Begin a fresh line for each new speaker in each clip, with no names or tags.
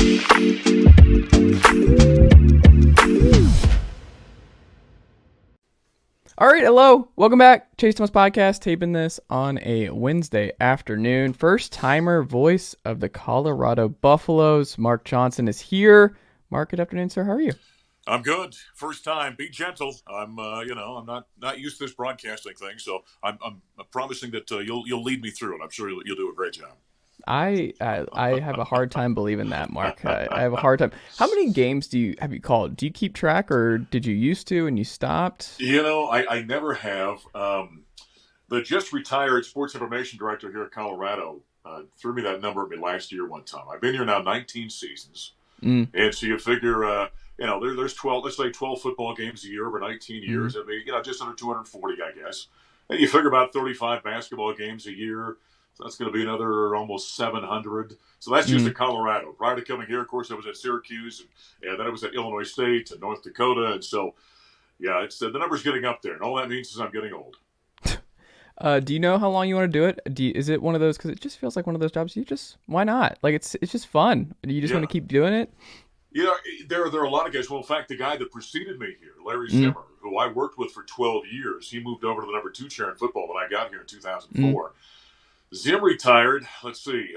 All right, hello. Welcome back. Chase Thomas Podcast, taping this on a Wednesday afternoon. First-timer voice of the Colorado Buffaloes, Mark Johnson, is here. Mark, good afternoon, sir. How are you?
I'm good. First time. Be gentle. I'm not used to this broadcasting thing, so I'm promising that you'll lead me through it. I'm sure you'll do a great job.
I have a hard time believing that, Mark. I have a hard time. How many games have you called? Do you keep track, or did you used to and you stopped?
I never have. The just retired sports information director here at Colorado threw me that number at me last year one time. I've been here now 19 seasons, and so you figure, there's 12. Let's say 12 football games a year over 19 years. It'd be just under 240, I guess. And you figure about 35 basketball games a year. So that's going to be another almost 700. So that's just in Colorado. Prior to coming here, of course, I was at Syracuse, and then I was at Illinois State and North Dakota. And so, yeah, it's the number's getting up there. And all that means is I'm getting old.
Do you know how long you want to do it? Is it one of those, because it just feels like one of those jobs, why not? Like, it's just fun. You just want to keep doing it?
There are a lot of guys. Well, in fact, the guy that preceded me here, Larry Zimmer, who I worked with for 12 years, he moved over to the number 2 chair in football when I got here in 2004. Zim retired. Let's see.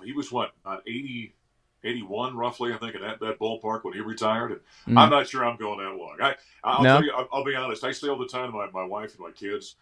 He was 80, 81 roughly, I think, in that ballpark when he retired. And I'm not sure I'm going that long. I'll be honest. I say all the time to my wife and my kids,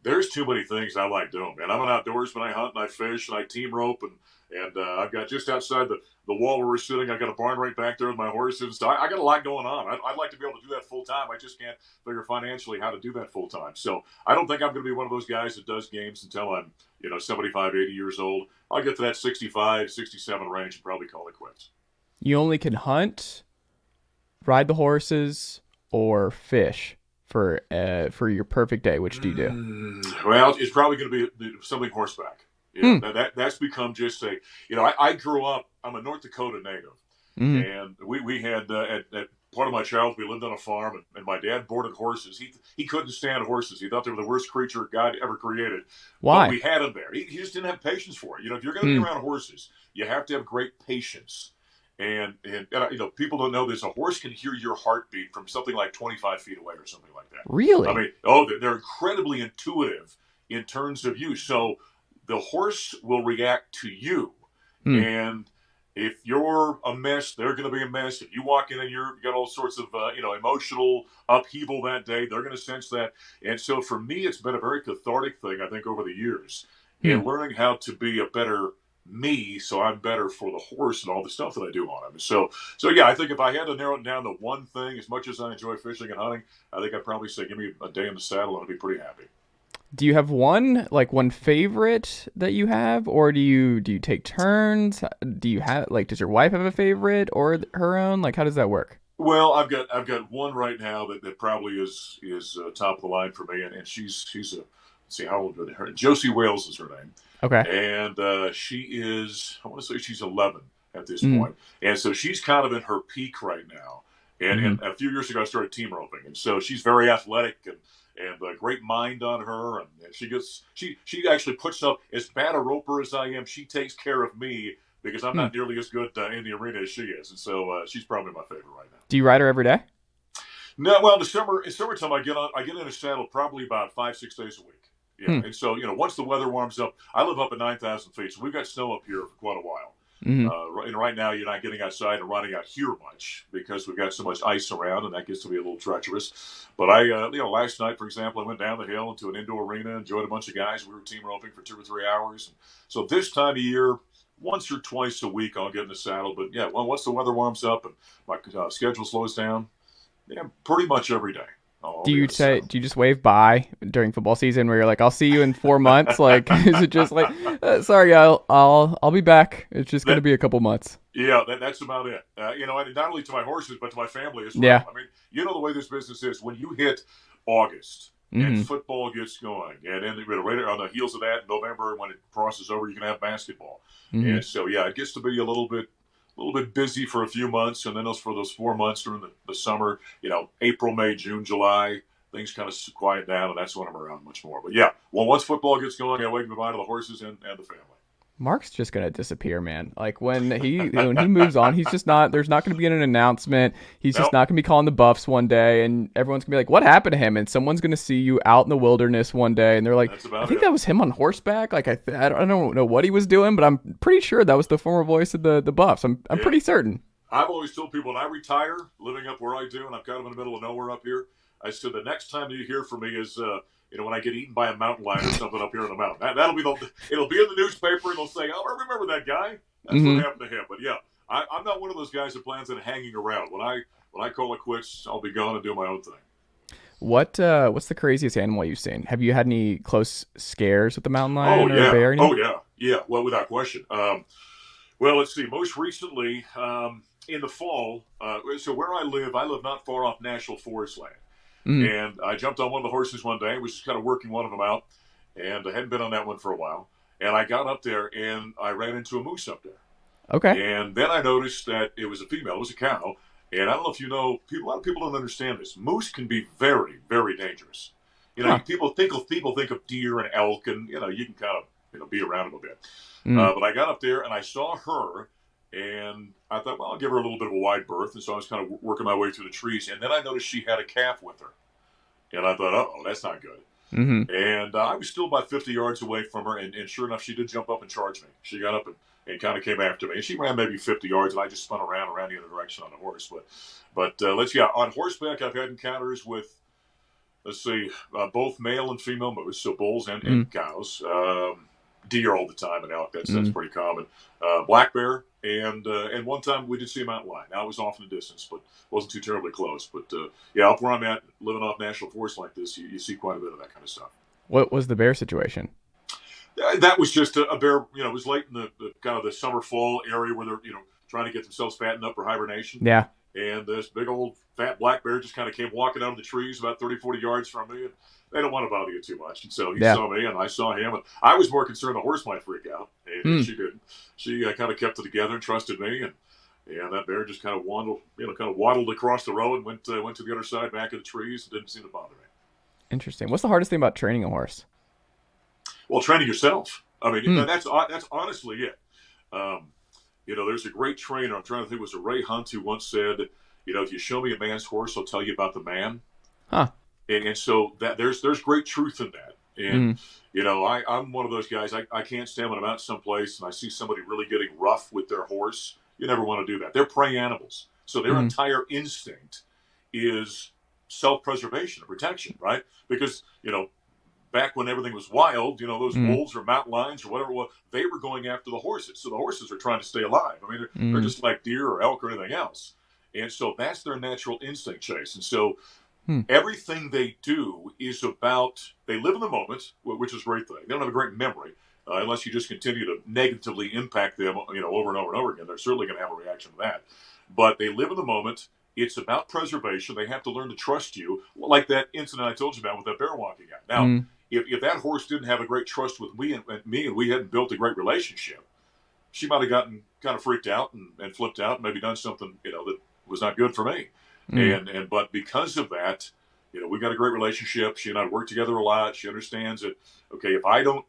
there's too many things I like doing, man. I'm an outdoorsman. I hunt and I fish and I team rope, and I've got just outside the wall where we're sitting, I got a barn right back there with my horses. So I got a lot going on. I'd like to be able to do that full time. I just can't figure financially how to do that full time. So I don't think I'm going to be one of those guys that does games until I'm 75, 80 years old. I'll get to that 65, 67 range and probably call it quits.
You only can hunt, ride the horses, or fish for your perfect day. Which do you do?
Well, it's probably going to be something horseback. That's become just I grew up, I'm a North Dakota native, and we had at part of my childhood, we lived on a farm, and my dad boarded horses. He couldn't stand horses. He thought they were the worst creature God ever created.
Why?
But we had him there. He just didn't have patience for it. If you're going to be around horses, you have to have great patience. And people don't know this. A horse can hear your heartbeat from something like 25 feet away or something like that.
Really?
I mean, they're incredibly intuitive in terms of you. So the horse will react to you. And if you're a mess, they're going to be a mess. If you walk in and you got all sorts of emotional upheaval that day, they're going to sense that. And so for me, it's been a very cathartic thing, I think, over the years, in learning how to be a better me, so I'm better for the horse and all the stuff that I do on him. So yeah, I think if I had to narrow it down to one thing, as much as I enjoy fishing and hunting, I think I'd probably say give me a day in the saddle and I'd be pretty happy.
Do you have one favorite that you have, or do you take turns? Do you have does your wife have a favorite or her own? How does that work?
Well, I've got one right now that probably is top of the line for me, and she's let's see, how old is her? Josie Wales is her name.
Okay.
And she is, I want to say she's 11 at this point, and so she's kind of in her peak right now. And a few years ago, I started team roping, and so she's very athletic and a great mind on her, and she actually puts up, as bad a roper as I am, she takes care of me because I'm not nearly as good in the arena as she is, and so she's probably my favorite right now.
Do you ride her every day?
No, well, in summertime I get in a saddle probably about 5-6 days a week. Yeah, and so once the weather warms up, I live up at 9,000 feet, so we've got snow up here for quite a while. And right now, you're not getting outside and riding out here much because we've got so much ice around, and that gets to be a little treacherous. But last night, for example, I went down the hill into an indoor arena, enjoyed a bunch of guys. We were team roping for 2 or 3 hours. So this time of year, once or twice a week, I'll get in the saddle. But yeah, once the weather warms up and my schedule slows down, yeah, pretty much every day. Do
you just wave bye during football season where you're like, I'll see you in 4 months? Is it just sorry, I'll be back. It's just going to be a couple months.
Yeah, that's about it. And not only to my horses, but to my family as well.
Yeah.
I mean, the way this business is, when you hit August and football gets going, and then right on the heels of that, November, when it crosses over, you can have basketball. And so, yeah, it gets to be a little bit busy for a few months, and then for those 4 months during the summer, April, May, June, July, things kind of quiet down, and that's when I'm around much more. But yeah, once football gets going, I wave goodbye to the horses and the family.
Mark's just gonna disappear, man. Like when he moves on, he's just not. There's not gonna be an announcement. He's just not gonna be calling the Buffs one day, and everyone's gonna be like, "What happened to him?" And someone's gonna see you out in the wilderness one day, and they're like, "I think that was him on horseback." Like I don't know what he was doing, but I'm pretty sure that was the former voice of the Buffs. I'm pretty certain.
I've always told people when I retire, living up where I do, and I'm kind of in the middle of nowhere up here, I said the next time you hear from me is, when I get eaten by a mountain lion or something up here in the mountain. It'll be in the newspaper, and they'll say, "Oh, I remember that guy." That's what happened to him. But yeah, I'm not one of those guys that plans on hanging around. When I call it quits, I'll be gone and do my own thing.
What's the craziest animal you've seen? Have you had any close scares with the mountain lion or bear?
Yeah. Well, without question. Well, let's see. Most recently, in the fall, so where I live not far off National Forest land. And I jumped on one of the horses one day, was just kind of working one of them out, and I hadn't been on that one for a while. And I got up there, and I ran into a moose up there.
Okay.
And then I noticed that it was a female, it was a cow. And I don't know if you know, a lot of people don't understand this. Moose can be very, very dangerous. People think of deer and elk, and you can kind of be around them a bit. But I got up there, and I saw her. And I thought, well, I'll give her a little bit of a wide berth. And so I was kind of working my way through the trees. And then I noticed she had a calf with her. And I thought, uh-oh, that's not good. And I was still about 50 yards away from her. And sure enough, she did jump up and charge me. She got up and kind of came after me. And she ran maybe 50 yards. And I just spun around the other direction on the horse. But on horseback, I've had encounters with, both male and female moose. So bulls and cows. Deer all the time and elk. That's pretty common. Black bear. And one time we did see a mountain lion. Now it was off in the distance, but wasn't too terribly close. But up where I'm at, living off national forest like this, you see quite a bit of that kind of stuff.
What was the bear situation?
That was just a bear. It was late in the kind of the summer fall area where they're trying to get themselves fattened up for hibernation.
Yeah.
And this big old fat black bear just kind of came walking out of the trees about 30, 40 yards from me. And they don't want to bother you too much. And so he saw me and I saw him. And I was more concerned the horse might freak out. And she didn't. She kind of kept it together and trusted me. And that bear just kind of waddled across the road and went to the other side, back of the trees, and didn't seem to bother me.
Interesting. What's the hardest thing about training a horse?
Well, training yourself. I mean, that's honestly it. There's a great trainer, I'm trying to think, it was Ray Hunt, who once said, if you show me a man's horse, I'll tell you about the man.
Huh.
And so that there's great truth in that. And, I'm one of those guys, I can't stand when I'm out someplace and I see somebody really getting rough with their horse. You never want to do that. They're prey animals. So their entire instinct is self-preservation and protection, right? Because, back when everything was wild, those wolves or mountain lions or whatever it was, they were going after the horses. So the horses are trying to stay alive. I mean, they're just like deer or elk or anything else. And so that's their natural instinct chase. And so everything they do is about, they live in the moment, which is a great thing. They don't have a great memory unless you just continue to negatively impact them, over and over and over again. They're certainly going to have a reaction to that. But they live in the moment. It's about preservation. They have to learn to trust you, like that incident I told you about with that bear walking out. Now, if that horse didn't have a great trust with me and we hadn't built a great relationship, she might have gotten kind of freaked out and flipped out and maybe done something, that was not good for me. But because of that, we got a great relationship. She and I work together a lot. She understands that, okay, if I don't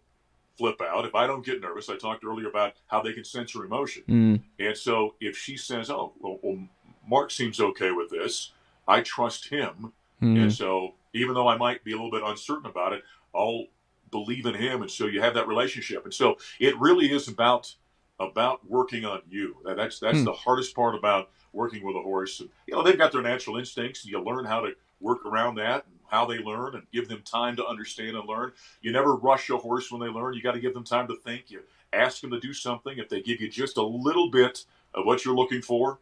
flip out, if I don't get nervous, I talked earlier about how they can sense your emotion. And so if she says, oh, well, Mark seems okay with this, I trust him. And so even though I might be a little bit uncertain about it, I'll believe in him. And so you have that relationship. And so it really is about working on you. That's the hardest part about working with a horse. And, they've got their natural instincts, and you learn how to work around that and how they learn and give them time to understand and learn. You never rush a horse when they learn. You got to give them time to think. You ask them to do something. If they give you just a little bit of what you're looking for,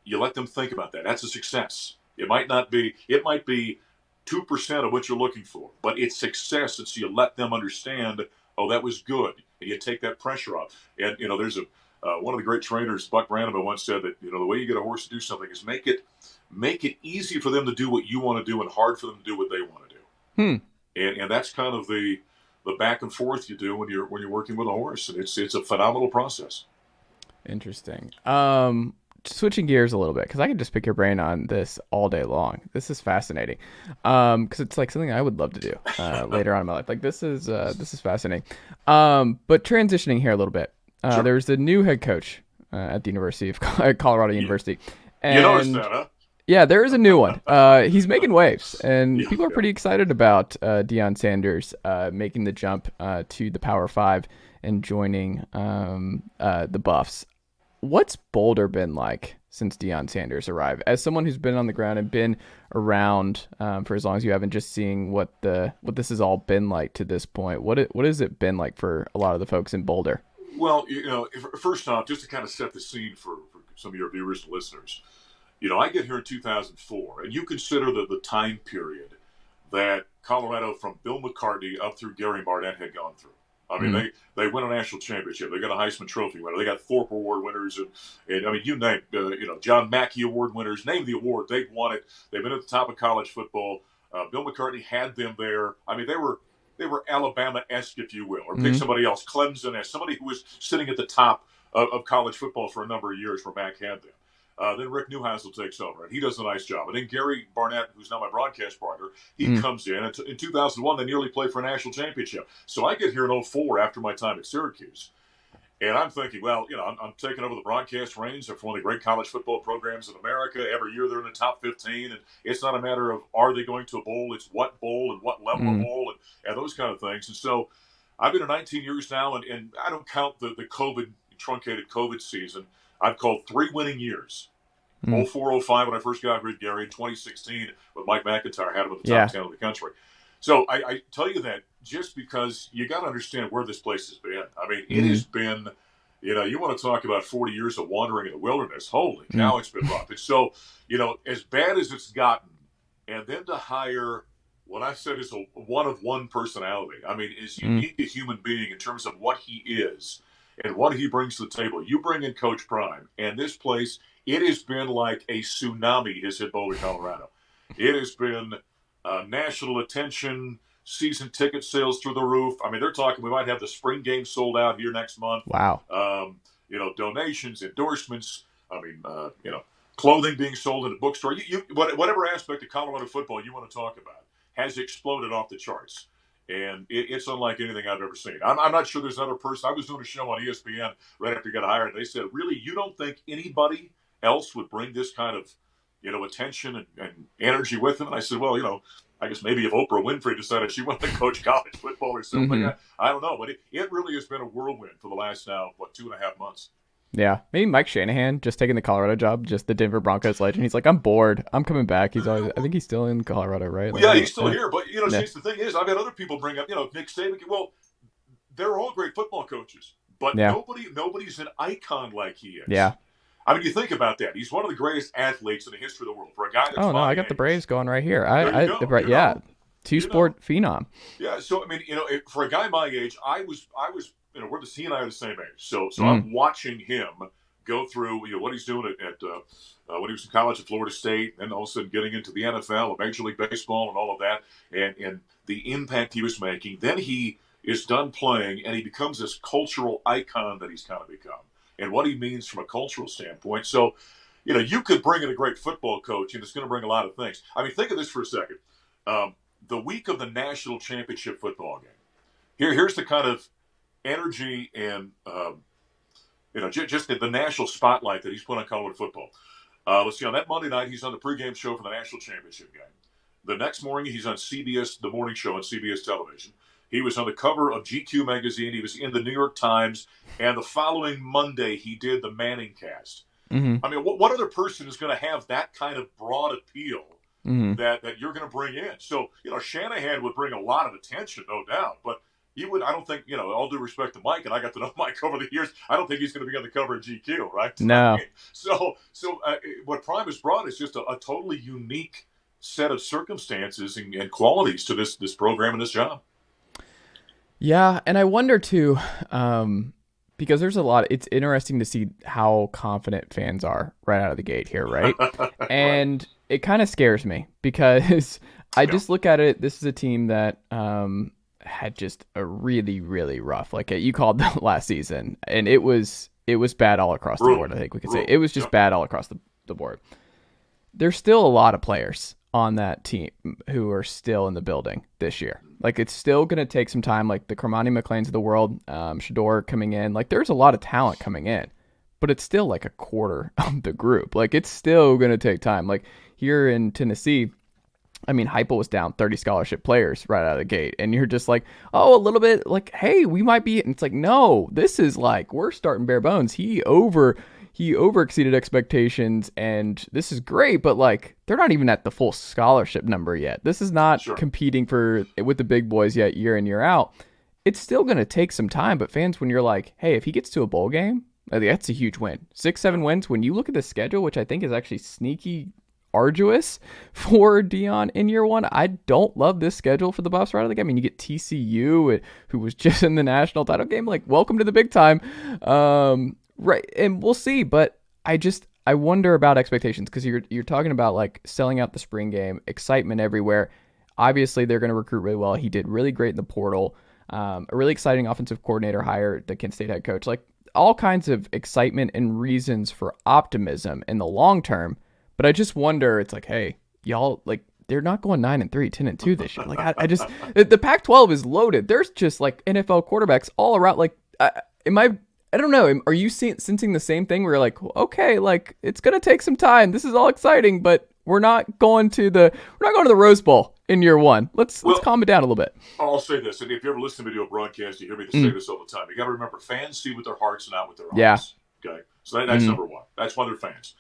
you let them think about that. That's a success. It might be 2% of what you're looking for, but it's success. And so you let them understand, oh, that was good. And you take that pressure off. And, there's one of the great trainers, Buck Brannaman, once said that, the way you get a horse to do something is make it easy for them to do what you want to do and hard for them to do what they want to do. And that's kind of the back and forth you do when you're working with a horse. And it's a phenomenal process.
Interesting. switching gears a little bit, because I can just pick your brain on this all day long. This is fascinating, because it's like something I would love to do later on in my life. Like this is fascinating. But transitioning here a little bit,
Sure.
there's a new head coach at the University of Colorado University. And
You noticed that, huh?
yeah, there is a new one. He's making waves, and
Yeah,
people are pretty excited about Deion Sanders making the jump to the Power 5 and joining the Buffs. What's Boulder been like since Deion Sanders arrived? As someone who's been on the ground and been around for as long as you have, and just seeing what this has all been like to this point, what has it been like for a lot of the folks in Boulder?
Well, first off, just to kind of set the scene for some of your viewers and listeners, I get here in 2004, and you consider the time period that Colorado, from Bill McCartney up through Gary Barnett, had gone through. I mean, they won a national championship. They got a Heisman Trophy winner. They got Thorpe Award winners, and I mean, you name, John Mackey Award winners. Name the award, they've won it. They've been at the top of college football. Bill McCartney had them there. I mean, they were Alabama-esque, if you will, or pick somebody else, Clemson-esque, somebody who was sitting at the top of college football for a number of years where Mac had them. Then Rick Neuheisel takes over, and he does a nice job. And then Gary Barnett, who's now my broadcast partner, he comes in. And in 2001, they nearly played for a national championship. So I get here in 2004 after my time at Syracuse. And I'm thinking, well, I'm taking over the broadcast reins of one of the great college football programs in America. Every year they're in the top 15. And it's not a matter of are they going to a bowl, it's what bowl and what level of bowl and those kind of things. And so I've been here 19 years now, and I don't count the truncated COVID season. I've called 3 winning years. 04, 05 when I first got here at Gary, in 2016 with Mike McIntyre, had him at the top 10 of the country. So I tell you that just because you got to understand where this place has been. I mean, it has been, you want to talk about 40 years of wandering in the wilderness. Holy cow, it's been rough. And so, as bad as it's gotten, and then to hire what I said is a one-of-one personality. I mean, is unique a human being in terms of what he is and what he brings to the table. You bring in Coach Prime, and this place, it has been like a tsunami has hit Boulder, Colorado. It has been national attention, season ticket sales through the roof. I mean, they're talking we might have the spring game sold out here next month.
Wow.
Donations, endorsements. I mean, clothing being sold in a bookstore. Whatever aspect of Colorado football you want to talk about has exploded off the charts. And it's unlike anything I've ever seen. I'm not sure there's another person. I was doing a show on ESPN right after he got hired. And they said, really, you don't think anybody else would bring this kind of, attention and energy with them? And I said, well, I guess maybe if Oprah Winfrey decided she wanted to coach college football or something, I don't know. But it really has been a whirlwind for the last now, 2.5 months.
Yeah, maybe Mike Shanahan just taking the Colorado job, just the Denver Broncos legend. He's like, I'm bored. I'm coming back. I think he's still in Colorado, right?
Well, yeah, he's still here. But, since the thing is, I've had other people bring up, Nick Saban. Well, they're all great football coaches, but nobody's an icon like he is.
Yeah.
I mean, you think about that. He's one of the greatest athletes in the history of the world. For a guy that's
I got the Braves going right here. Two-sport phenom.
Yeah, so, I mean, for a guy my age, he and I are the same age. So I'm watching him go through, what he's doing at when he was in college at Florida State, and all of a sudden getting into the NFL, Major League Baseball, and all of that, and the impact he was making. Then he is done playing, and he becomes this cultural icon that he's kind of become, and what he means from a cultural standpoint. So, you could bring in a great football coach, and it's going to bring a lot of things. I mean, think of this for a second. The week of the national championship football game, here's the kind of energy and just the national spotlight that he's put on Colorado football. Let's see, on that Monday night, he's on the pregame show for the national championship game. The next morning, he's on CBS, the morning show on CBS television. He was on the cover of GQ magazine. He was in the New York Times. And the following Monday, he did the Manning cast. I mean, what other person is going to have that kind of broad appeal that you're going to bring in? So, Shanahan would bring a lot of attention, no doubt. But I don't think, all due respect to Mike, and I got to know Mike over the years, I don't think he's going to be on the cover of GQ, right?
No.
I mean, so what Prime has brought is just a totally unique set of circumstances and qualities to this program and this job.
Yeah, and I wonder too, because there's a lot. It's interesting to see how confident fans are right out of the gate here, right? And it kind of scares me because I just look at it. This is a team that had just a really, really rough, like you called the last season, and it was it was bad all across the board. I think we could say it was just bad all across the board. There's still a lot of players on that team who are still in the building this year. Like, it's still going to take some time. Like the Kermani McLeans of the world, Shador coming in. Like, there's a lot of talent coming in, but it's still like a quarter of the group. Like, it's still going to take time. Like here in Tennessee, I mean, Heupel was down 30 scholarship players right out of the gate. And you're just like, oh, a little bit like, hey, we might be. And it's like, no, this is like, we're starting bare bones. He over exceeded expectations, and this is great, but like, they're not even at the full scholarship number yet. This is not competing with the big boys yet, year in, year out. It's still going to take some time, but fans, when you're like, hey, if he gets to a bowl game, that's a huge win. 6-7 wins. When you look at the schedule, which I think is actually sneaky arduous for Deion in year one, I don't love this schedule for the Buffs right out of the game. I mean, you get TCU, who was just in the national title game. Like, welcome to the big time. Right, and we'll see, but I wonder about expectations, because you're talking about like selling out the spring game, excitement everywhere. Obviously, they're going to recruit really well. He did really great in the portal. A really exciting offensive coordinator hire, the Kent State head coach. Like, all kinds of excitement and reasons for optimism in the long term. But I just wonder, it's like, hey, y'all, like, they're not going 9-3, 10-2 this year. Like, I just, the Pac-12 is loaded. There's just like NFL quarterbacks all around. Like, I don't know. Are you sensing the same thing where you're like, okay, like, it's going to take some time. This is all exciting, but we're not going to the Rose Bowl in year one. Let's calm it down a little bit.
I'll say this, and if you ever listen to video broadcasts, you hear me say this all the time. You got to remember, fans see with their hearts and not with their eyes. Yeah. Okay. So that's number one. That's why they're fans.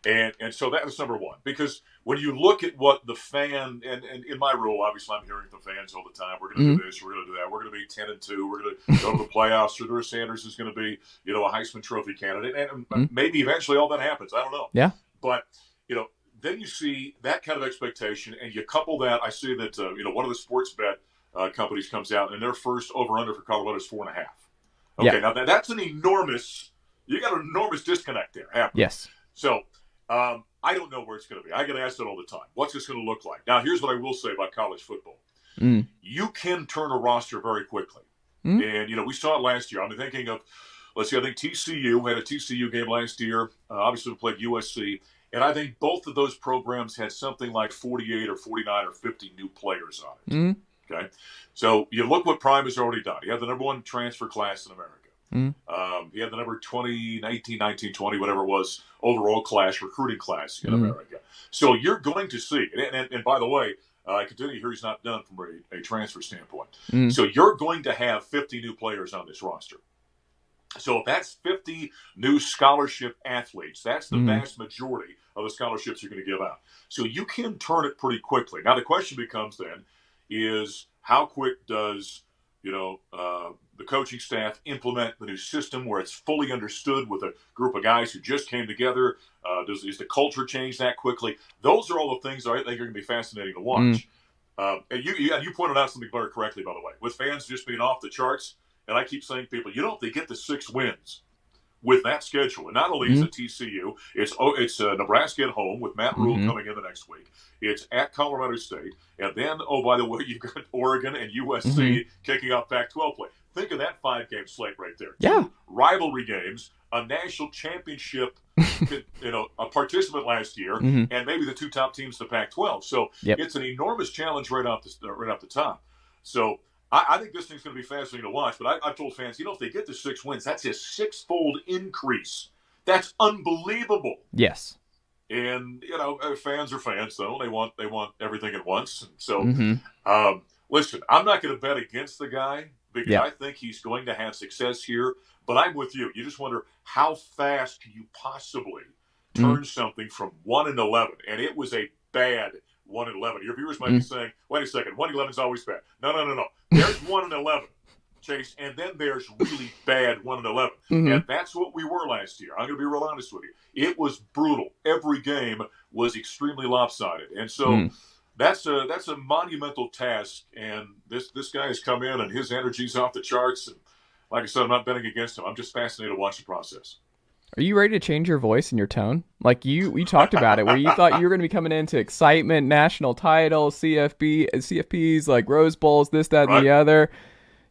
And so that was number one, because when you look at what the fan, and in my role, obviously I'm hearing from fans all the time, we're going to do this, we're going to do that, we're going to be 10-2, we're going to go to the playoffs, or Deion Sanders is going to be, a Heisman Trophy candidate, and maybe eventually all that happens. I don't know. Yeah. But, then you see that kind of expectation, and you couple that, I see that, one of the sports bet companies comes out, and their first over-under for Colorado is 4.5. Okay, now that's you got an enormous disconnect there happening. Yes. So, I don't know where it's going to be. I get asked that all the time. What's this going to look like? Now, here's what I will say about college football. You can turn a roster very quickly. And, we saw it last year. I'm thinking of, I think TCU had a TCU game last year. Obviously, we played USC. And I think both of those programs had something like 48 or 49 or 50 new players on it. Okay? So you look what Prime has already done. He had the number one transfer class in America. He had the number 20, 19, 20, whatever it was, overall class, recruiting class in America. So you're going to see, and by the way, I continue to hear he's not done from a transfer standpoint. So you're going to have 50 new players on this roster. So if that's 50 new scholarship athletes, that's the vast majority of the scholarships you're going to give out. So you can turn it pretty quickly. Now the question becomes then is how quick does the coaching staff implement the new system where it's fully understood with a group of guys who just came together? Is the culture change that quickly? Those are all the things that I think are going to be fascinating to watch. And you pointed out something very correctly, by the way, with fans just being off the charts. And I keep saying to people, if they get the 6 wins with that schedule, and not only is it TCU, it's Nebraska at home with Matt Rule coming in the next week. It's at Colorado State. And then, by the way, you've got Oregon and USC kicking off Pac-12 play. Think of that 5-game slate right there. Yeah. 2 rivalry games, a national championship, a participant last year, and maybe the 2 top teams in the Pac-12. So it's an enormous challenge right off the top. So I think this thing's going to be fascinating to watch. But I've told fans, if they get the 6 wins, that's a 6-fold increase. That's unbelievable. Yes. And fans are fans, though. They want everything at once. And so, listen, I'm not going to bet against the guy because I think he's going to have success here. But I'm with you. You just wonder how fast can you possibly turn something from 1-11, and it was a bad 1-11. Your viewers might be saying, "Wait a second, 1-11 is always bad." No. There's 1-11. Chase, and then there's really bad 1-11. And that's what we were last year. I'm going to be real honest with you. It was brutal. Every game was extremely lopsided. And so that's a monumental task. And this guy has come in, and his energy's off the charts. And like I said, I'm not betting against him. I'm just fascinated to watch the process.
Are you ready to change your voice and your tone? Like we talked about it, where you thought you were going to be coming into excitement, national titles, CFPs, like Rose Bowls, this, that, and the other.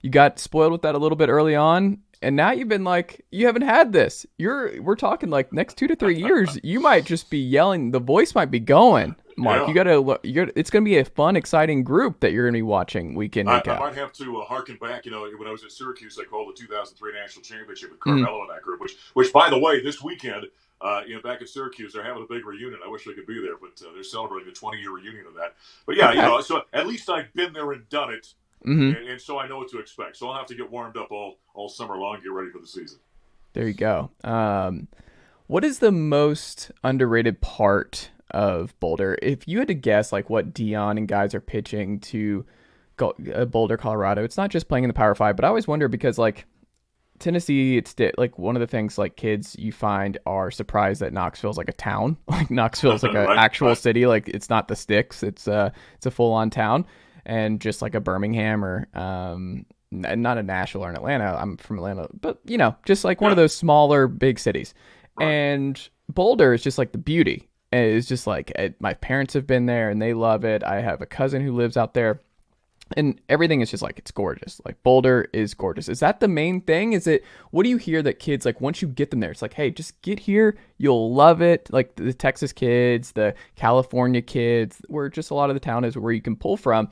You got spoiled with that a little bit early on, And now you've been like, you haven't had this. We're talking like next 2 to 3 years, you might just be yelling. The voice might be going. Mark,
Yeah.
it's going to be a fun, exciting group that you're going to be watching week in, week
I
out.
might have to harken back. When I was at Syracuse, they called the 2003 national championship with Carmelo in that group. Which, by the way, this weekend, back at Syracuse, they're having a big reunion. I wish I could be there, but they're celebrating the 20-year reunion of that. But yeah,
Okay.
so at least I've been there and done it, and so I know what to expect. So I'll have to get warmed up all summer long, get ready for the season.
There you go. What is the most underrated part of Boulder? If you had to guess, like what Deion and guys are pitching to Boulder, Colorado, it's not just playing in the Power Five, but I always wonder because like Tennessee, it's like one of the things like kids you find are surprised that Knoxville's like a town. Like Knoxville's like an actual city. Like it's not the sticks. It's a full on town, and just like a Birmingham or not a Nashville or an Atlanta. I'm from Atlanta, but just like one of those smaller big cities. Right. And Boulder is just like the beauty. And it's just like my parents have been there and they love it. I have a cousin who lives out there. And everything is just like, it's gorgeous. Like Boulder is gorgeous. Is that the main thing? What do you hear that kids, like once you get them there, it's like, hey, just get here. You'll love it. Like the Texas kids, the California kids, where just a lot of the town is where you can pull from.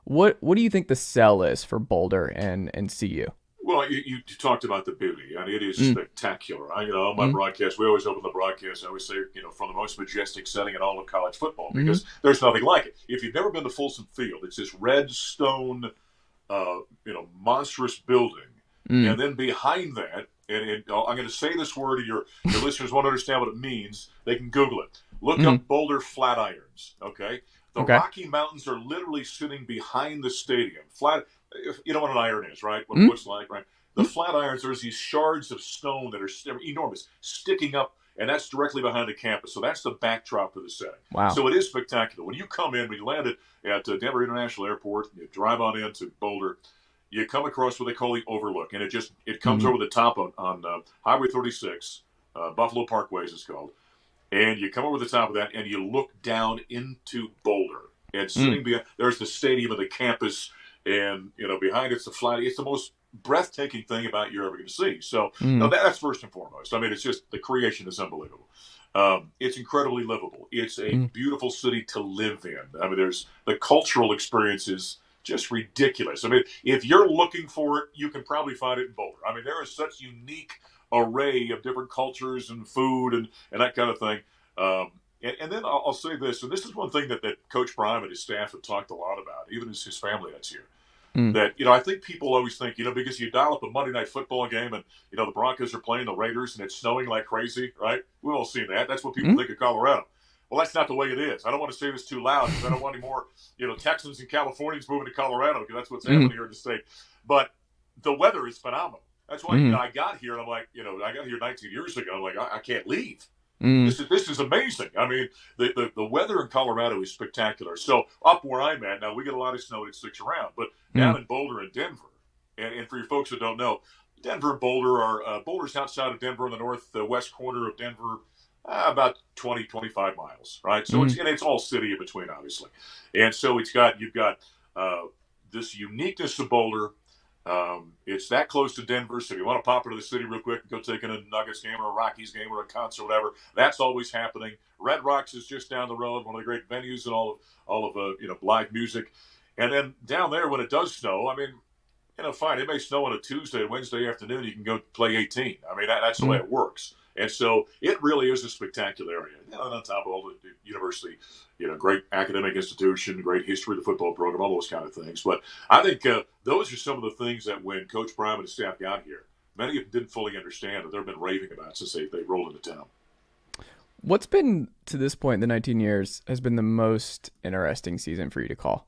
What do you think the sell is for Boulder and CU?
Well, you talked about the beauty, and it is spectacular. On my broadcast, we always open the broadcast. I always say, from the most majestic setting in all of college football, because there's nothing like it. If you've never been to Folsom Field, it's this red stone, monstrous building, and then behind that, and I'm going to say this word, and your listeners won't understand what it means. They can Google it. Look up Boulder Flatirons. Okay, the Rocky Mountains are literally sitting behind the stadium. If you know what an iron is, right? What it looks like, right? The Flatirons, there's these shards of stone that are enormous, sticking up, and that's directly behind the campus. So that's the backdrop for the setting. Wow. So it is spectacular. When you come in, we landed at Denver International Airport, you drive on into Boulder, you come across what they call the Overlook, and it comes over the top on Highway 36, Buffalo Parkway as it's called, and you come over the top of that, and you look down into Boulder, and sitting behind, there's the stadium of the campus. And, behind it's the flat. It's the most breathtaking thing about you're ever going to see. So that's first and foremost. I mean, it's just the creation is unbelievable. It's incredibly livable. It's a beautiful city to live in. I mean, there's the cultural experience is just ridiculous. I mean, if you're looking for it, you can probably find it in Boulder. I mean, there is such unique array of different cultures and food and that kind of thing. And then I'll say this, and this is one thing that Coach Prime and his staff have talked a lot about, even as his family that's here. That, I think people always think, because you dial up a Monday Night Football game and, the Broncos are playing the Raiders and it's snowing like crazy, right? We've all seen that. That's what people think of Colorado. Well, that's not the way it is. I don't want to say this too loud because I don't want any more, Texans and Californians moving to Colorado because that's what's happening here in the state. But the weather is phenomenal. That's why I got here and I'm like, I got here 19 years ago. I'm like, I can't leave. This is amazing. I mean, the weather in Colorado is spectacular. So up where I'm at now, we get a lot of snow that sticks around. But down in Boulder and Denver, and for your folks that don't know, Denver and Boulder are Boulder's outside of Denver in the northwest corner of Denver, about 20, 25 miles, right? So it's all city in between, obviously. And so you've got this uniqueness of Boulder. It's that close to Denver, so if you want to pop into the city real quick and go take in a Nuggets game or a Rockies game or a concert or whatever, that's always happening. Red Rocks is just down the road, one of the great venues and all of live music. And then down there, when it does snow, I mean, fine, it may snow on a Tuesday and Wednesday afternoon, you can go play 18. I mean, that's the way it works. And so it really is a spectacular area. And on top of all the university, great academic institution, great history of the football program, all those kind of things. But I think those are some of the things that when Coach Prime and his staff got here, many of them didn't fully understand that they've been raving about since they rolled into town.
What's been, to this point in the 19 years, has been the most interesting season for you to call?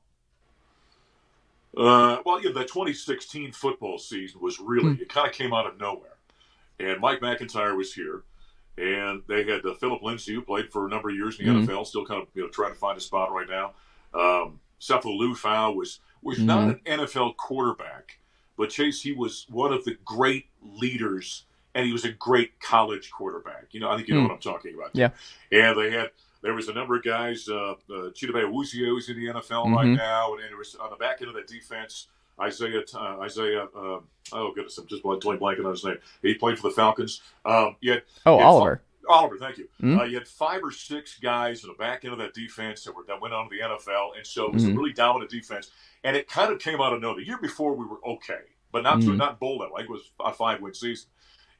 The 2016 football season was really, it kind of came out of nowhere. And Mike McIntyre was here, and they had Philip Lindsay, who played for a number of years in the NFL, still kind of trying to find a spot right now. Sefo Liufau was not an NFL quarterback, but Chase, he was one of the great leaders, and he was a great college quarterback. I think you know what I'm talking about.
Yeah.
And there was a number of guys, Chidobe Awuzie, who's in the NFL right now, and it was on the back end of that defense. Oh goodness, I'm just totally blanking on his name. He played for the Falcons.
Oliver.
Oliver, thank you.
Mm-hmm.
You had 5 or 6 guys in the back end of that defense that went on to the NFL, and so it was a really dominant defense. And it kind of came out of nowhere. The year before we were okay, but not bowl level. I think it was a 5-win season,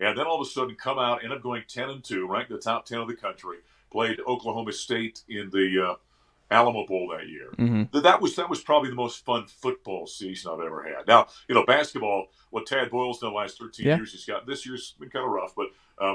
and then all of a sudden come out, end up going 10-2, ranked in the top 10 of the country. Played Oklahoma State in the Alamo Bowl that year. That was probably the most fun football season I've ever had. Now, basketball, what Tad Boyle's done the last 13 years, he's got. This year's been kind of rough, but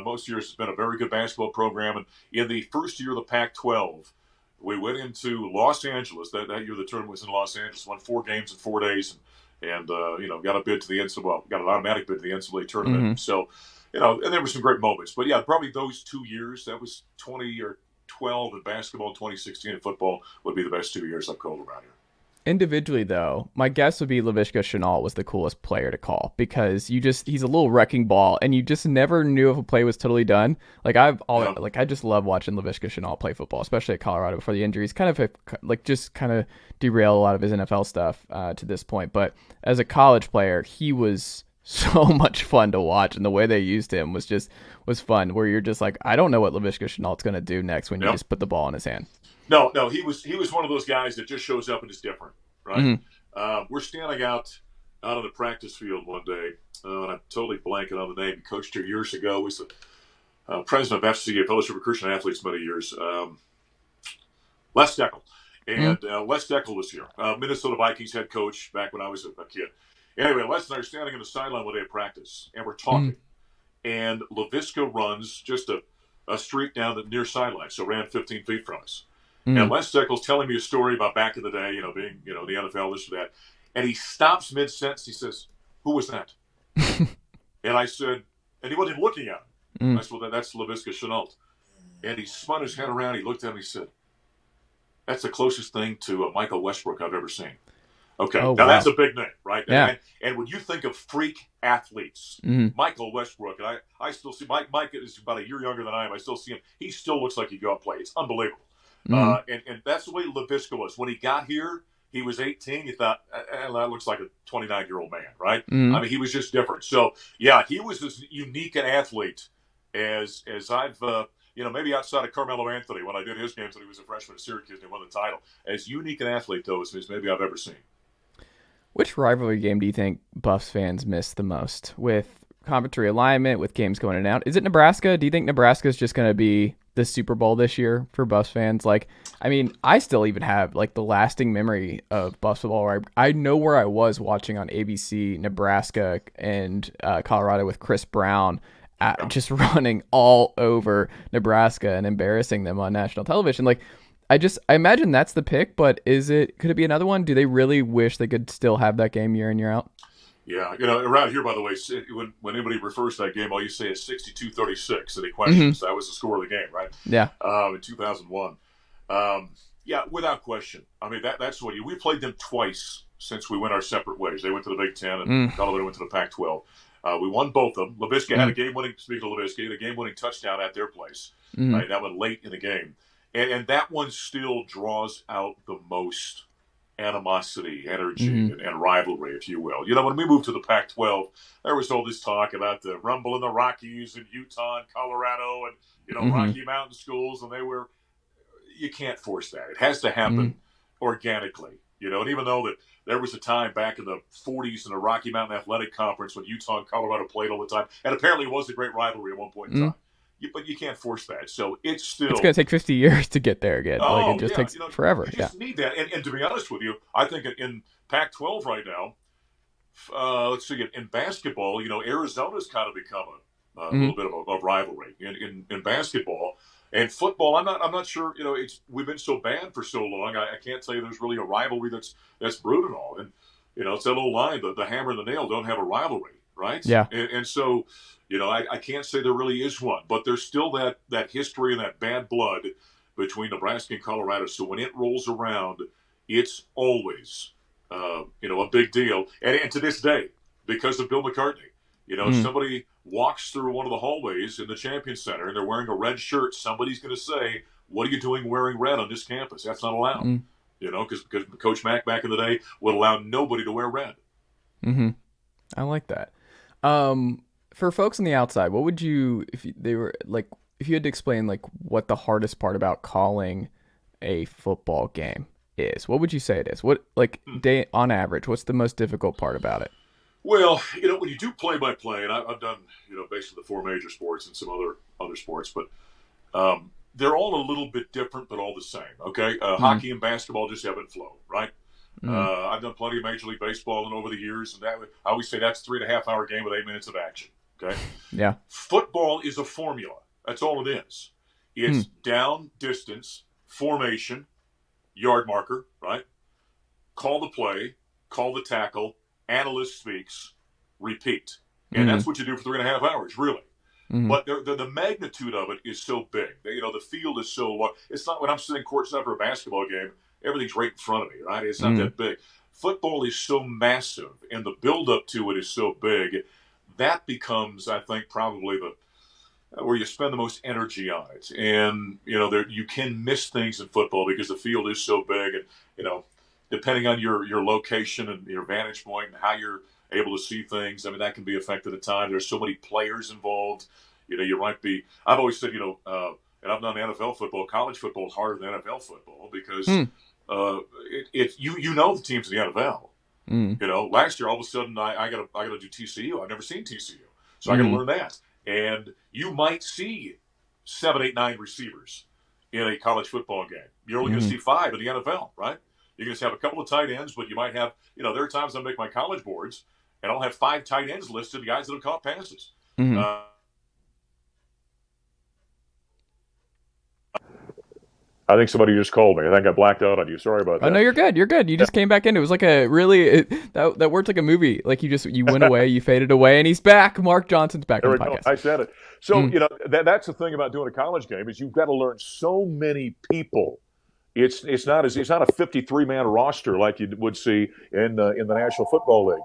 most years it's been a very good basketball program. And in the first year of the Pac-12, we went into Los Angeles. That year the tournament was in Los Angeles. Won 4 games in 4 days, and got a bid to the NCAA. Well, got an automatic bid to the NCAA tournament. So, and there were some great moments. But yeah, probably those 2 years. That was 20 or 12 in basketball, and 2016 in football would be the best 2 years I've called around here.
Individually, though, my guess would be Laviska Shenault was the coolest player to call because he's a little wrecking ball, and you just never knew if a play was totally done. Like I just love watching Laviska Shenault play football, especially at Colorado before the injuries. Kind of derailed a lot of his NFL stuff to this point. But as a college player, he was so much fun to watch, and the way they used him was fun. Where you're just like, I don't know what Laviska Shenault's going to do next when you just put the ball in his hand.
No, he was one of those guys that just shows up and is different, right? We're standing out on the practice field one day, and I'm totally blanking on the name. He coached here years ago. He was the president of FCA, Fellowship of Christian Athletes, many years. Les Steckel. And Les Steckel was here, Minnesota Vikings head coach back when I was a kid. Anyway, Les and I are standing on the sideline one day at practice, and we're talking. And Laviska runs just a street down the near sideline, so ran 15 feet from us. And Les Steckel's telling me a story about back in the day, being, the NFL, this or that. And he stops mid-sentence. He says, "Who was that?" And I said, and he wasn't even looking at him. I said, "Well, that's Laviska Shenault." And he spun his head around. He looked at me. He said, "That's the closest thing to Michael Westbrook I've ever seen." Okay, now that's a big name, right?
Yeah.
And when you think of freak athletes, Michael Westbrook, and I still see Mike is about a year younger than I am. I still see him. He still looks like he could go out and play. It's unbelievable. And that's the way Laviska was. When he got here, he was 18. You thought, that looks like a 29-year-old man, right? I mean, he was just different. So, yeah, he was as unique an athlete as I've, maybe outside of Carmelo Anthony, when I did his games when he was a freshman at Syracuse and he won the title. As unique an athlete, though, as maybe I've ever seen.
Which rivalry game do you think Buffs fans miss the most with conference realignment, with games going in and out? Is it Nebraska? Do you think Nebraska is just going to be the Super Bowl this year for Buffs fans? I still even have the lasting memory of Buffs football where I know where I was watching on ABC Nebraska and Colorado with Chris Brown just running all over Nebraska and embarrassing them on national television. I imagine that's the pick, but could it be another one? Do they really wish they could still have that game year in, year out?
Yeah, around here, by the way, when anybody refers to that game, all you say is 62-36, any questions? That was the score of the game, right?
Yeah.
In 2001. Yeah, without question. I mean, that's what we played them twice since we went our separate ways. They went to the Big Ten, and Colorado went to the Pac-12. We won both of them. Laviska had a game-winning, speaking of Laviska, a game-winning touchdown at their place. Right, that one late in the game. And that one still draws out the most animosity, energy, and rivalry, if you will. When we moved to the Pac-12, there was all this talk about the rumble in the Rockies in Utah and Colorado and, Rocky Mountain schools, and you can't force that. It has to happen organically, and even though that there was a time back in the 40s in the Rocky Mountain Athletic Conference when Utah and Colorado played all the time, and apparently it was a great rivalry at one point in time. But you can't force that. So it's going
to take 50 years to get there again. It just takes forever.
You just need that. And to be honest with you, I think in Pac-12 right now, let's see, in basketball, Arizona's kind of become a little bit of a rivalry in basketball. And football, I'm not sure. We've been so bad for so long. I can't tell you there's really a rivalry that's brewed at all. And it's that old line: the hammer and the nail don't have a rivalry, right?
Yeah.
And so, I can't say there really is one, but there's still that history and that bad blood between Nebraska and Colorado. So when it rolls around, it's always a big deal. And to this day, because of Bill McCartney, if somebody walks through one of the hallways in the Champion Center and they're wearing a red shirt, somebody's going to say, "What are you doing wearing red on this campus? That's not allowed." Because Coach Mack back in the day would allow nobody to wear red.
Mm-hmm. I like that. For folks on the outside, what would you, they were like, if you had to explain like what the hardest part about calling a football game is, what would you say it is? What, like, day on average, what's the most difficult part about it?
Well, when you do play-by-play, and I've done, basically the four major sports and some other sports, but they're all a little bit different, but all the same. Okay, hockey and basketball just ebb and flow, right? I've done plenty of Major League Baseball and over the years, and I always say that's 3.5 hour game with 8 minutes of action. Okay,
Yeah.
football is a formula. That's all it is. It's down, distance, formation, yard marker, right? Call the play, call the tackle, analyst speaks, repeat. And that's what you do for 3.5 hours, really. But the magnitude of it is so big. The field is so large. It's not when I'm sitting courtside for a basketball game, everything's right in front of me, right? It's not that big. Football is so massive, and the build-up to it is so big. That becomes, I think, probably where you spend the most energy on it. And, you can miss things in football because the field is so big. And, depending on your location and your vantage point and how you're able to see things, I mean, that can be affected at times. There's so many players involved. You might be – I've always said, and I've done NFL football. College football is harder than NFL football because you know the teams in the NFL. Last year, all of a sudden, I got to do TCU. I've never seen TCU. So I got to learn that. And you might see 7, 8, 9 receivers in a college football game. You're only going to see 5 in the NFL, right? You're going to have a couple of tight ends, but you might have, there are times I make my college boards, and I'll have 5 tight ends listed, the guys that have caught passes. I think somebody just called me. I think I blacked out on you. Sorry about that.
Oh, no, you're good. You're good. You just came back in. It was like that worked like a movie. Like you went away, you faded away, and he's back. Mark Johnson's back on the podcast.
I said it. So, that's the thing about doing a college game is you've got to learn so many people. It's not a 53-man roster like you would see in the National Football League.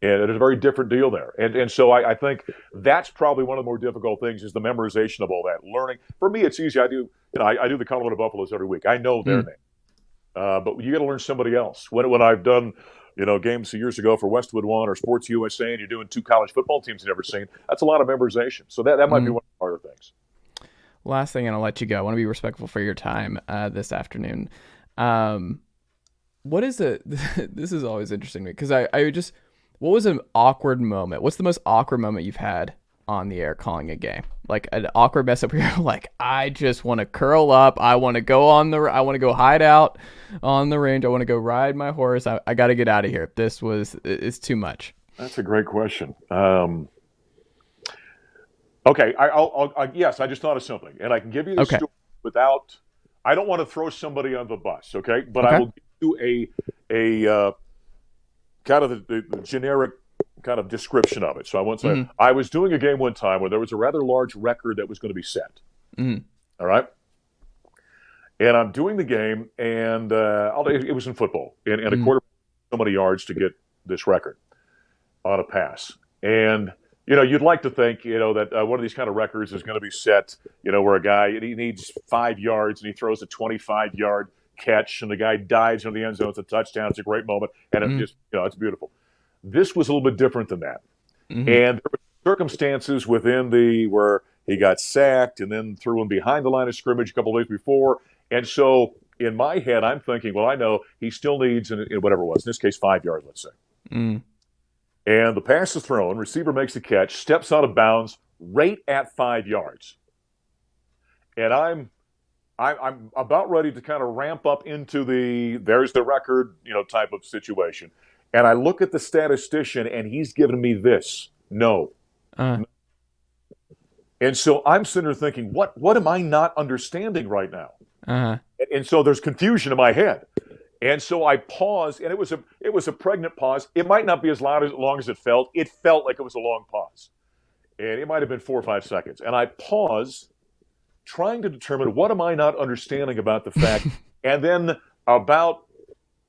And it's a very different deal there. And so I think that's probably one of the more difficult things is the memorization of all that. Learning. For me, it's easy. I do the Colorado Buffaloes every week. I know their name. But you got to learn somebody else. When I've done, games years ago for Westwood One or Sports USA and you're doing 2 college football teams you've never seen, that's a lot of memorization. So that might be one of the harder things.
Last thing, and I'll let you go. I want to be respectful for your time this afternoon. What is it? This is always interesting to me because I just – what was an awkward moment? What's the most awkward moment you've had on the air calling a game? Like an awkward mess up where you're like, I just want to curl up. I want to go hide out on the range. I want to go ride my horse. I got to get out of here. It's too much.
That's a great question. Okay, yes, I just thought of something, and I can give you the story without. I don't want to throw somebody on the bus, okay? But I will give you a kind of the generic kind of description of it. So I won't say I was doing a game one time where there was a rather large record that was going to be set. All right, and I'm doing the game, and it was in football, and a quarterback so many yards to get this record on a pass, and. You'd like to think, that one of these kind of records is going to be set, where a guy, he needs 5 yards and he throws a 25-yard catch and the guy dives into the end zone. It's a touchdown. It's a great moment. And it just, it's beautiful. This was a little bit different than that. And there were circumstances within where he got sacked and then threw him behind the line of scrimmage a couple of days before. And so in my head, I'm thinking, well, I know he still needs, whatever it was, in this case, 5 yards, let's say. And the pass is thrown, receiver makes the catch, steps out of bounds right at 5 yards. And I'm about ready to kind of ramp up into there's the record, type of situation. And I look at the statistician and he's giving me this. No. And so I'm sitting there thinking, what am I not understanding right now? And so there's confusion in my head. And so I paused, and it was a pregnant pause. It might not be as long as it felt. It felt like it was a long pause. And it might have been 4 or 5 seconds. And I paused, trying to determine what am I not understanding about the fact. And then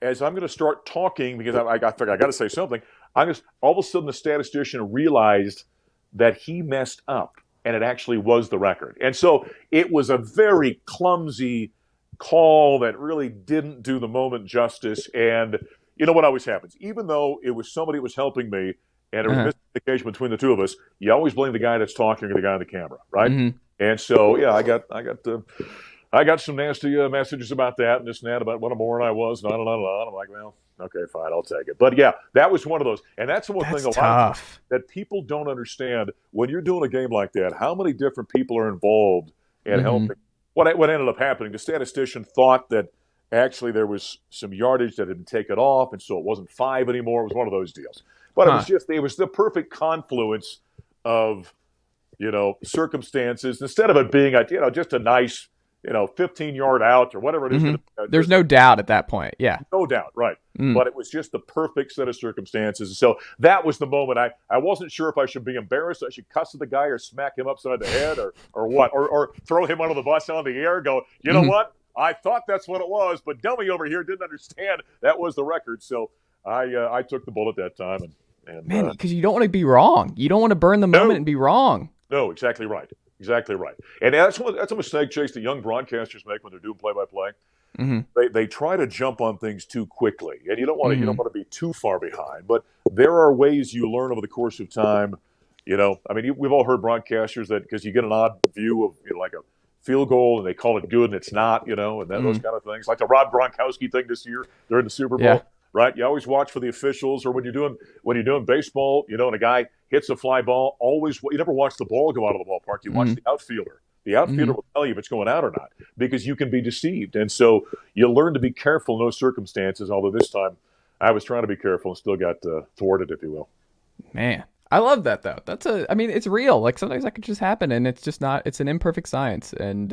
as I'm going to start talking, because I got to say something, all of a sudden the statistician realized that he messed up, and it actually was the record. And so it was a very clumsy call that really didn't do the moment justice, and you know what always happens? Even though it was somebody that was helping me and there was miscommunication between the two of us, you always blame the guy that's talking or the guy on the camera, right?
Mm-hmm.
And so, yeah, I got some nasty messages about that and this and that, about what a moron I was, and on. I'm like, well, okay, fine, I'll take it. But yeah, that was one of those. And that's the one thing a lot of that people don't understand when you're doing a game like that, how many different people are involved in helping. What ended up happening, the statistician thought that actually there was some yardage that had been taken off, and so it wasn't 5 anymore. It was one of those deals. But it was the perfect confluence of, circumstances. Instead of it being just a nice, 15-yard out or whatever it is.
There's no doubt at that point. Yeah.
No doubt. Right. But it was just the perfect set of circumstances. So that was the moment I wasn't sure if I should be embarrassed. I should cuss at the guy or smack him upside the head or what, or throw him under the bus on the air, go, you know what? I thought that's what it was, but dummy over here didn't understand that was the record. So I took the bullet that time. And
man, because you don't want to be wrong. You don't want to burn the moment and be wrong.
No, exactly right. Exactly right. And that's a mistake, Chase, that young broadcasters make when they're doing play-by-play. They try to jump on things too quickly, and you don't want to be too far behind. But there are ways you learn over the course of time. We've all heard broadcasters that because you get an odd view of like a field goal and they call it good and it's not, and those kind of things, like the Rob Gronkowski thing this year during the Super Bowl. Yeah. Right, you always watch for the officials, or when you're doing baseball, and a guy hits a fly ball. You never watch the ball go out of the ballpark. You watch the outfielder. The outfielder will tell you if it's going out or not, because you can be deceived. And so you learn to be careful in those circumstances. Although this time, I was trying to be careful and still got thwarted, if you will.
Man, I love that though. It's real. Like sometimes that could just happen, and it's just not. It's an imperfect science, and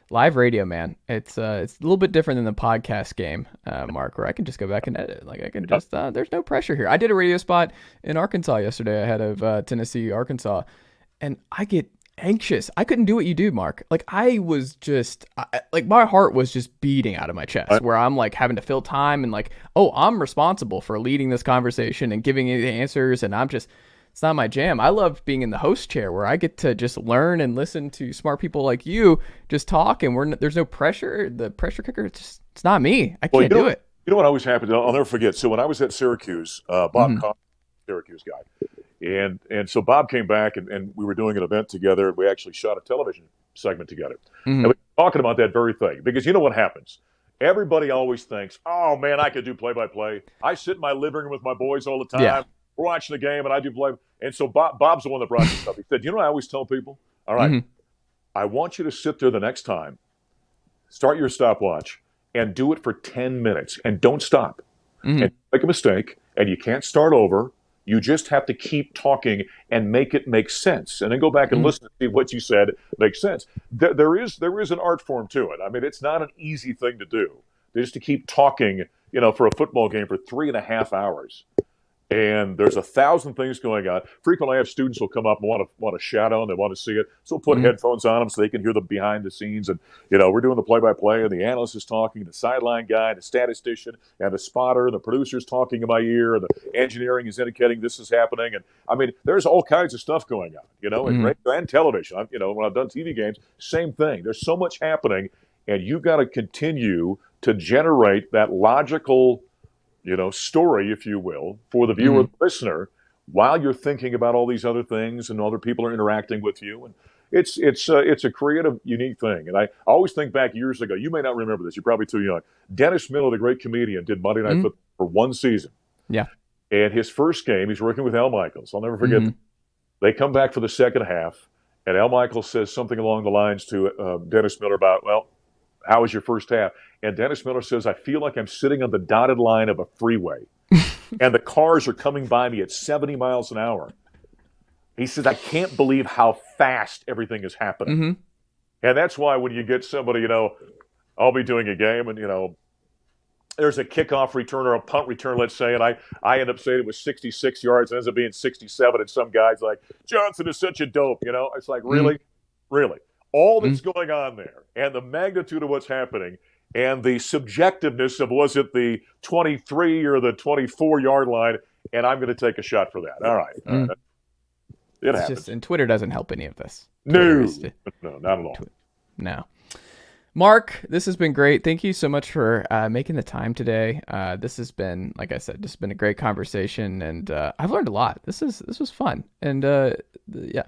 live radio, man. It's a little bit different than the podcast game, Mark, where I can just go back and edit. Like I can just, there's no pressure here. I did a radio spot in Arkansas yesterday ahead of Tennessee, Arkansas, and I get anxious. I couldn't do what you do, Mark. Like I was just, my heart was just beating out of my chest, where I'm like having to fill time and like, oh, I'm responsible for leading this conversation and giving you the answers, and it's not my jam. I love being in the host chair where I get to just learn and listen to smart people like you just talk, and there's no pressure. The pressure cooker, it's not me. I can't do it.
You know what always happened? I'll never forget. So when I was at Syracuse, Bob Costas, Syracuse guy, and so Bob came back and we were doing an event together. We actually shot a television segment together. And we were talking about that very thing, because you know what happens? Everybody always thinks, oh man, I could do play-by-play. I sit in my living room with my boys all the time. Yeah. We're watching the game, and I do play. And so Bob's the one that brought this up. He said, you know what I always tell people? All right, I want you to sit there the next time, start your stopwatch, and do it for 10 minutes, and don't stop. And make a mistake, and you can't start over. You just have to keep talking and make it make sense, and then go back and listen to see what you said makes sense. There is an art form to it. I mean, it's not an easy thing to do. Just to keep talking, for a football game for 3.5 hours. And there's 1,000 things going on. Frequently, I have students who come up and want to shadow, and they want to see it. So we'll put headphones on them so they can hear the behind the scenes. And, we're doing the play-by-play, and the analyst is talking, the sideline guy, the statistician, and the spotter, and the producer's talking in my ear, and the engineering is indicating this is happening. And, I mean, there's all kinds of stuff going on, in radio and television. When I've done TV games, same thing. There's so much happening, and you've got to continue to generate that logical story, if you will, for the viewer, the listener, while you're thinking about all these other things and other people are interacting with you. And it's a creative, unique thing. And I always think back years ago. You may not remember this. You're probably too young. Dennis Miller, the great comedian, did Monday Night Football for one season. Yeah. And his first game, he's working with Al Michaels. I'll never forget. They come back for the second half, and Al Michaels says something along the lines to Dennis Miller about, well, how was your first half? And Dennis Miller says, I feel like I'm sitting on the dotted line of a freeway, and the cars are coming by me at 70 miles an hour. He says, I can't believe how fast everything is happening. And that's why when you get somebody, I'll be doing a game, and, there's a kickoff return or a punt return, let's say, and I end up saying it was 66 yards, and ends up being 67, and some guy's like, Johnson is such a dope, It's like, really? Really? All that's going on there, and the magnitude of what's happening, and the subjectiveness of was it the 23 or the 24-yard line, and I'm going to take a shot for that. All right. It happens.
And Twitter doesn't help any of this.
No, not at all.
No. Mark, this has been great. Thank you so much for making the time today. This has been, like I said, just been a great conversation, and I've learned a lot. This was fun, and yeah.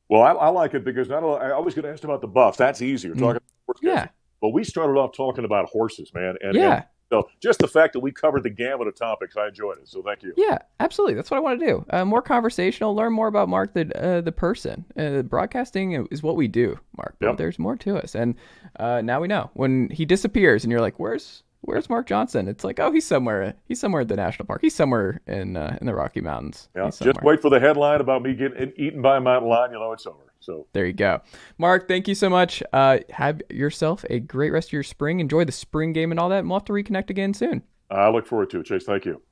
Well, I like it because not only, I was going to ask about the Buff. That's easier talking about sports guys.
Yeah.
But we started off talking about horses, man. And so just the fact that we covered the gamut of topics, I enjoyed it. So thank you.
Yeah, absolutely. That's what I want to do. More conversational, learn more about Mark, the person. Broadcasting is what we do, Mark. But there's more to us. And now we know. When he disappears and you're like, where's Mark Johnson? It's like, oh, he's somewhere. He's somewhere at the national park. He's somewhere in the Rocky Mountains.
Yeah, just wait for the headline about me getting eaten by a mountain lion. You know it's over. So
there you go. Mark, thank you so much. Have yourself a great rest of your spring. Enjoy the spring game and all that. And we'll have to reconnect again soon.
I look forward to it, Chase. Thank you.